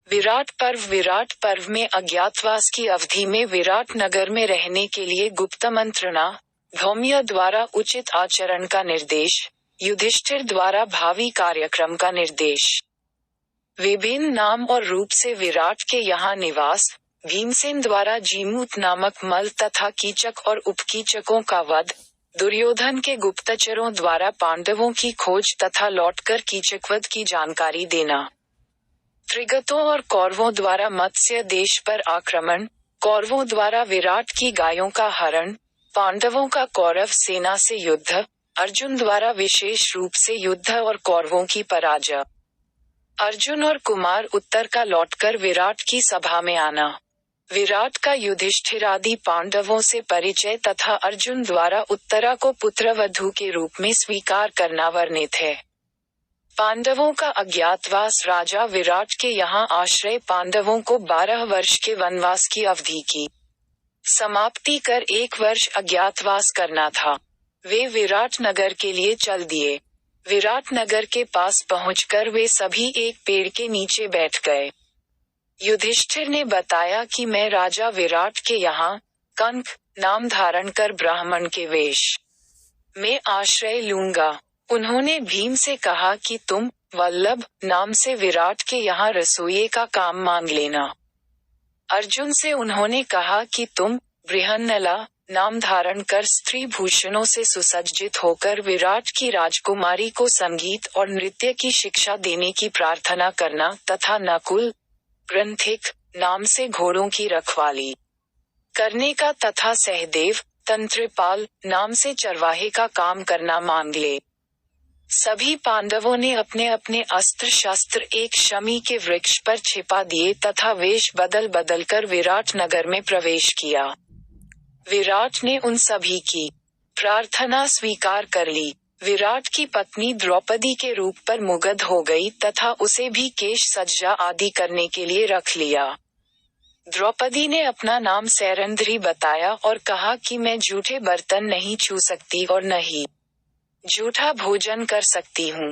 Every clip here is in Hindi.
विराट पर्व में अज्ञातवास की अवधि में विराट नगर में रहने के लिए गुप्त मंत्रणा, धौम्य द्वारा उचित आचरण का निर्देश, युधिष्ठिर द्वारा भावी कार्यक्रम का निर्देश। विभिन्न नाम और रूप से विराट के यहाँ निवास, भीमसेन द्वारा जीमूत नामक मल तथा कीचक और उपकीचकों का वध, दुर्योधन के गुप्तचरों द्वारा पांडवों की खोज तथा लौटकर कीचकवध की जानकारी देना। त्रिगतों और कौरवों द्वारा मत्स्य देश पर आक्रमण, कौरवों द्वारा विराट की गायों का हरण, पांडवों का कौरव सेना से युद्ध, अर्जुन द्वारा विशेष रूप से युद्ध और कौरवों की पराजय। अर्जुन और कुमार उत्तर का लौटकर विराट की सभा में आना। विराट का युधिष्ठिर आदि पांडवों से परिचय तथा अर्जुन द्वारा उत्तरा को पुत्रवधू के रूप में स्वीकार करना वर्णित है। पांडवों का अज्ञातवास, राजा विराट के यहाँ आश्रय पांडवों को 12 वर्ष के वनवास की अवधि की समाप्ति कर 1 वर्ष अज्ञातवास करना था। वे विराट नगर के लिए चल दिए। विराट नगर के पास पहुंचकर वे सभी एक पेड़ के नीचे बैठ गए। युधिष्ठिर ने बताया कि मैं राजा विराट के यहाँ कंक नाम धारण कर ब्राह्मण के वेश में आश्रय लूंगा। उन्होंने भीम से कहा कि तुम वल्लभ नाम से विराट के यहाँ रसोइये का काम मांग लेना। अर्जुन से उन्होंने कहा कि तुम बृहन्नला नाम धारण कर स्त्री भूषणों से सुसज्जित होकर विराट की राजकुमारी को संगीत और नृत्य की शिक्षा देने की प्रार्थना करना तथा नकुल ग्रंथिक नाम से घोड़ों की रखवाली करने का तथा सहदेव तंत्रिपाल नाम से चरवाहे का काम करना मांग ले। सभी पांडवों ने अपने अपने अस्त्र शस्त्र एक शमी के वृक्ष पर छिपा दिए तथा वेश बदल बदल कर विराट नगर में प्रवेश किया। विराट ने उन सभी की प्रार्थना स्वीकार कर ली। विराट की पत्नी द्रौपदी के रूप पर मुग्ध हो गई तथा उसे भी केश सज्जा आदि करने के लिए रख लिया। द्रौपदी ने अपना नाम सैरंध्री बताया और कहा कि मैं जूठे बर्तन नहीं छू सकती और न ही जूठा भोजन कर सकती हूँ।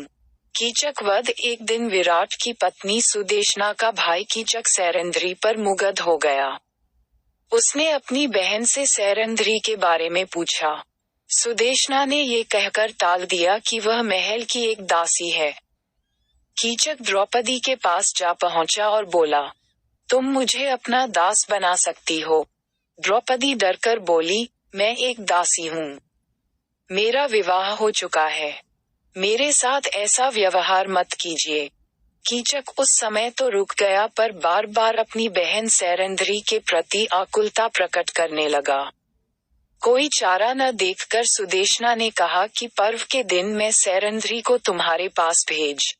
कीचक वध। एक दिन विराट की पत्नी सुदेशना का भाई कीचक सैरंध्री पर मुग्ध हो गया। उसने अपनी बहन से सैरंध्री के बारे में पूछा। सुदेशना ने ये कहकर टाल दिया कि वह महल की एक दासी है। कीचक द्रौपदी के पास जा पहुंचा और बोला, तुम मुझे अपना दास बना सकती हो। द्रौपदी डरकर बोली, मैं एक दासी हूँ। मेरा विवाह हो चुका है। मेरे साथ ऐसा व्यवहार मत कीजिए। कीचक उस समय तो रुक गया पर बार बार अपनी बहन सैरंध्री के प्रति आकुलता प्रकट करने लगा। कोई चारा न देखकर सुदेशना ने कहा कि पर्व के दिन मैं सैरंध्री को तुम्हारे पास भेज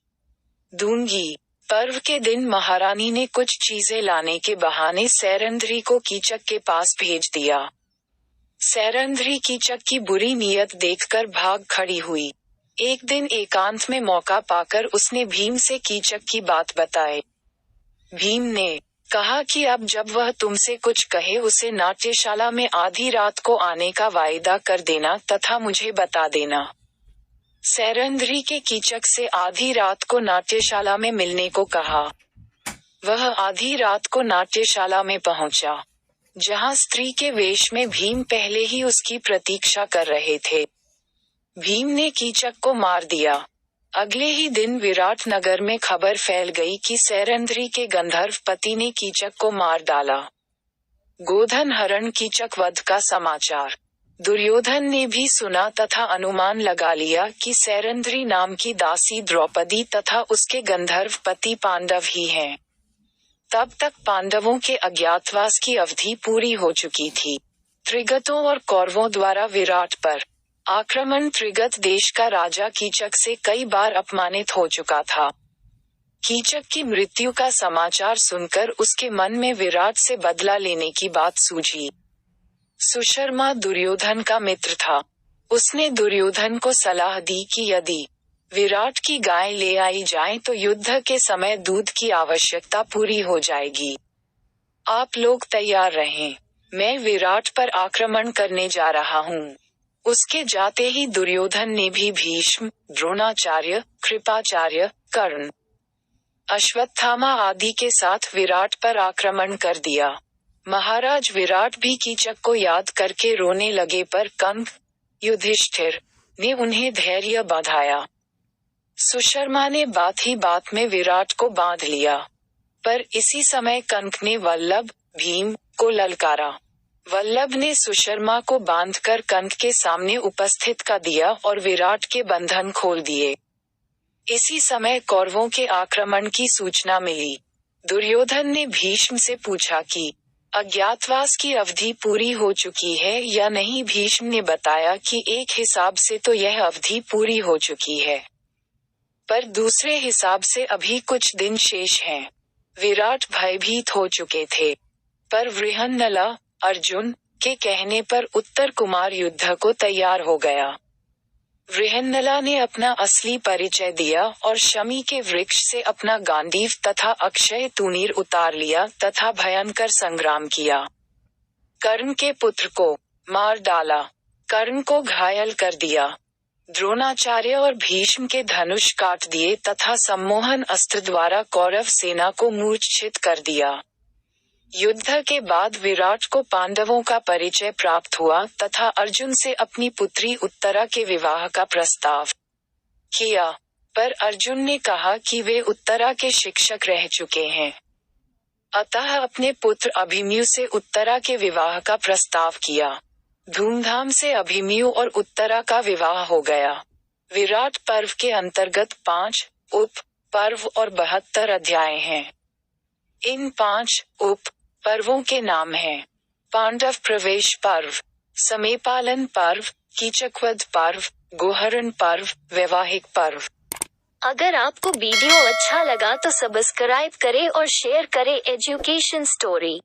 दूंगी। पर्व के दिन महारानी ने कुछ चीजें लाने के बहाने सैरंध्री को कीचक के पास भेज दिया। सैरंध्री कीचक की बुरी नीयत देखकर भाग खड़ी हुई। एक दिन एकांत में मौका पाकर उसने भीम से कीचक की बात बताई। भीम ने कहा कि अब जब वह तुमसे कुछ कहे उसे नाट्यशाला में आधी रात को आने का वायदा कर देना तथा मुझे बता देना। सैरंध्री के कीचक से आधी रात को नाट्यशाला में मिलने को कहा। वह आधी रात को नाट्यशाला में पहुंचा, जहां स्त्री के वेश में भीम पहले ही उसकी प्रतीक्षा कर रहे थे। भीम ने कीचक को मार दिया। अगले ही दिन विराट नगर में खबर फैल गई कि सैरंध्री के गंधर्व पति ने कीचक को मार डाला। गोधन हरण कीचक वध का समाचार दुर्योधन ने भी सुना तथा अनुमान लगा लिया कि सैरंध्री नाम की दासी द्रौपदी तथा उसके गंधर्व पति पांडव ही हैं। तब तक पांडवों के अज्ञातवास की अवधि पूरी हो चुकी थी। त्रिगतों और कौरवों द्वारा विराट पर आक्रमण। त्रिगत देश का राजा कीचक से कई बार अपमानित हो चुका था। कीचक की मृत्यु का समाचार सुनकर उसके मन में विराट से बदला लेने की बात सूझी। सुशर्मा दुर्योधन का मित्र था। उसने दुर्योधन को सलाह दी कि यदि विराट की गाय ले आई जाए तो युद्ध के समय दूध की आवश्यकता पूरी हो जाएगी। आप लोग तैयार रहें। मैं विराट पर आक्रमण करने जा रहा हूँ। उसके जाते ही दुर्योधन ने भी भीष्म, द्रोणाचार्य, कृपाचार्य, कर्ण, अश्वत्थामा आदि के साथ विराट पर आक्रमण कर दिया। महाराज विराट भी कीचक को याद करके रोने लगे, पर कंक, युधिष्ठिर ने उन्हें धैर्य बंधाया। सुशर्मा ने बात ही बात में विराट को बांध लिया, पर इसी समय कंक ने वल्लभ, भीम को ललकारा। वल्लभ ने सुशर्मा को बांधकर कंक के सामने उपस्थित कर दिया और विराट के बंधन खोल दिए। इसी समय कौरवों के आक्रमण की सूचना मिली। दुर्योधन ने भीष्म से पूछा कि अज्ञातवास की अवधि पूरी हो चुकी है या नहीं। भीष्म ने बताया कि एक हिसाब से तो यह अवधि पूरी हो चुकी है, पर दूसरे हिसाब से अभी कुछ दिन शेष हैं। विराट भयभीत हो चुके थे, पर वृहन्नला, अर्जुन के कहने पर उत्तर कुमार युद्ध को तैयार हो गया। वृहन्नला ने अपना असली परिचय दिया और शमी के वृक्ष से अपना गांडीव तथा अक्षय तूणीर उतार लिया तथा भयंकर संग्राम किया। कर्ण के पुत्र को मार डाला, कर्ण को घायल कर दिया। द्रोणाचार्य और भीष्म के धनुष काट दिए तथा सम्मोहन अस्त्र द्वारा कौरव सेना को मूर्छित कर दिया। युद्ध के बाद विराट को पांडवों का परिचय प्राप्त हुआ तथा अर्जुन से अपनी पुत्री उत्तरा के विवाह का प्रस्ताव किया, पर अर्जुन ने कहा कि वे उत्तरा के शिक्षक रह चुके हैं, अतः अपने पुत्र अभिमन्यु से उत्तरा के विवाह का प्रस्ताव किया। धूमधाम से अभिमन्यु और उत्तरा का विवाह हो गया। विराट पर्व के अंतर्गत 5 उप पर्व और 72 अध्याय हैं। इन 5 उप पर्वों के नाम हैं: पांडव प्रवेश पर्व, समेपालन पर्व, कीचकवध पर्व, गोहरण पर्व, वैवाहिक पर्व। अगर आपको वीडियो अच्छा लगा तो सब्सक्राइब करें और शेयर करें एजुकेशन स्टोरी।